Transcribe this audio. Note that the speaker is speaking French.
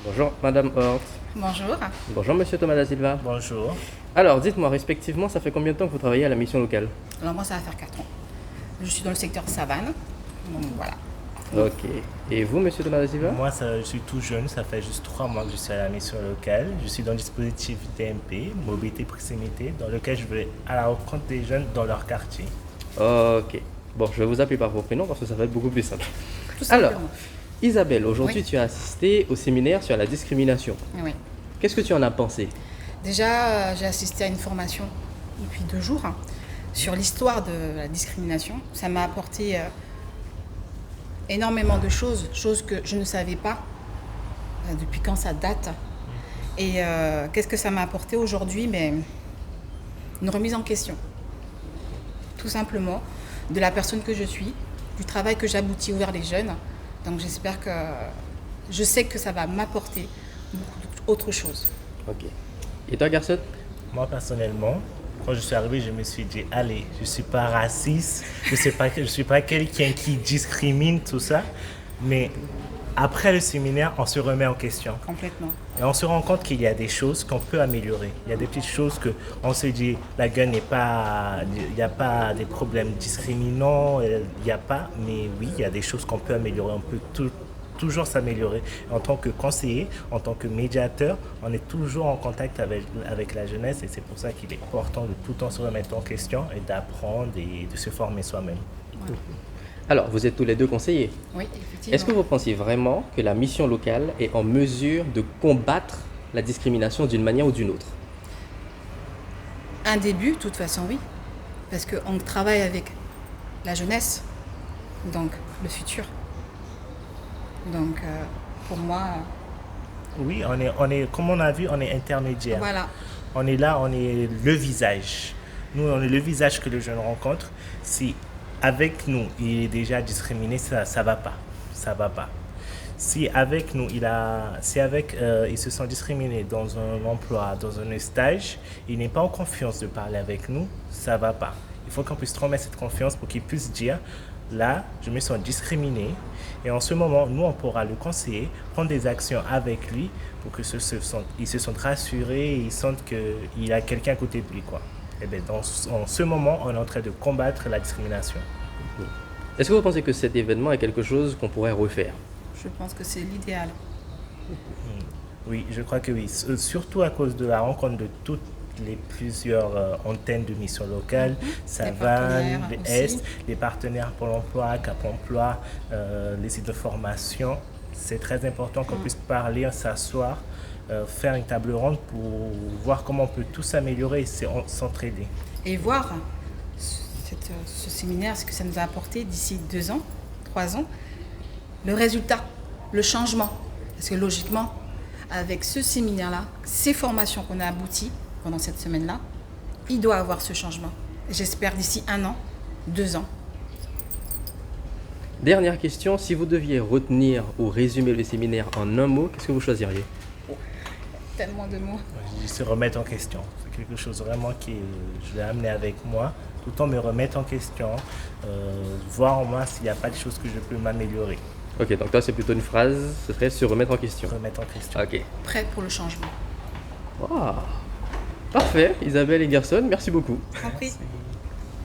Bonjour Madame Hort. Bonjour. Bonjour Monsieur Thomas da Silva. Bonjour. Alors dites-moi respectivement, ça fait combien de temps que vous travaillez à la mission locale? Alors moi, ça va faire 4 ans. Je suis dans le secteur savane. Donc voilà. Ok. Et vous Monsieur Thomas da Silva? Moi, je suis tout jeune, ça fait juste 3 mois que je suis à la mission locale. Je suis dans le dispositif DMP, mobilité proximité, dans lequel je vais à la rencontre des jeunes dans leur quartier. Ok. Bon, je vais vous appeler par vos prénoms parce que ça va être beaucoup plus simple. Tout Alors, simplement. Isabelle, aujourd'hui Oui. tu as assisté au séminaire sur la discrimination. Oui. Qu'est-ce que tu en as pensé? Déjà, j'ai assisté à une formation depuis 2 jours sur l'histoire de la discrimination. Ça m'a apporté énormément de choses que je ne savais pas depuis quand ça date. Et qu'est-ce que ça m'a apporté aujourd'hui? Mais une remise en question, tout simplement, de la personne que je suis, du travail que j'aboutis vers les jeunes. Donc j'espère que, je sais que ça va m'apporter beaucoup autre chose. Ok. Et toi garçon? Moi, personnellement, quand je suis arrivé, je me suis dit, allez, je ne suis pas raciste, je ne suis pas quelqu'un qui discrimine, tout ça. Mais après le séminaire, on se remet en question. Complètement. Et on se rend compte qu'il y a des choses qu'on peut améliorer. Il y a des petites choses qu'on se dit, la gueule n'est pas, il n'y a pas des problèmes discriminants, il n'y a pas, mais oui, il y a des choses qu'on peut améliorer. On peut toujours s'améliorer. En tant que conseiller, en tant que médiateur, on est toujours en contact avec la jeunesse et c'est pour ça qu'il est important de tout le temps se remettre en question et d'apprendre et de se former soi-même. Voilà. Alors, vous êtes tous les deux conseillers. Oui, effectivement. Est-ce que vous pensez vraiment que la mission locale est en mesure de combattre la discrimination d'une manière ou d'une autre? Un début, de toute façon, oui. Parce qu'on travaille avec la jeunesse, donc le futur. Donc, pour moi, Oui, comme on a vu, on est intermédiaire. voilà. On est là, on est le visage. Nous, on est le visage que le jeune rencontre. Si avec nous, il est déjà discriminé, ça va pas. Ça va pas. Si avec nous, il se sent discriminé dans un emploi, dans un stage, il n'est pas en confiance de parler avec nous, ça va pas. Il faut qu'on puisse transmettre cette confiance pour qu'il puisse dire, là, je me sens discriminé. Et en ce moment, nous, on pourra le conseiller, prendre des actions avec lui pour que il se sente rassuré et il sente qu'il a quelqu'un à côté de lui, quoi. Et bien, en ce moment, on est en train de combattre la discrimination. Est-ce que vous pensez que cet événement est quelque chose qu'on pourrait refaire? Je pense que c'est l'idéal. Oui, je crois que oui. Surtout à cause de la rencontre de toutes les plusieurs antennes de missions locales, Savane, partenaires les aussi. Est, les partenaires Pôle emploi, Cap emploi, les sites de formation. C'est très important qu'on puisse parler, s'asseoir, faire une table ronde pour voir comment on peut tous s'améliorer et s'entraider. Et voir ce séminaire, ce que ça nous a apporté d'ici 2 ans, 3 ans, le résultat, le changement. Parce que logiquement, avec ce séminaire-là, ces formations qu'on a abouties pendant cette semaine-là, il doit avoir ce changement. J'espère d'ici 1 an, 2 ans. Dernière question, si vous deviez retenir ou résumer le séminaire en un mot, qu'est-ce que vous choisiriez? Tellement de mots. Se remettre en question. C'est quelque chose vraiment que je vais amener avec moi. Tout le temps me remettre en question, voir en moi s'il n'y a pas de choses que je peux m'améliorer. Ok, donc toi c'est plutôt une phrase, ce serait se remettre en question. Remettre en question. Ok. Prêt pour le changement. Wow. Parfait, Isabelle et Gerson, merci beaucoup. Compris.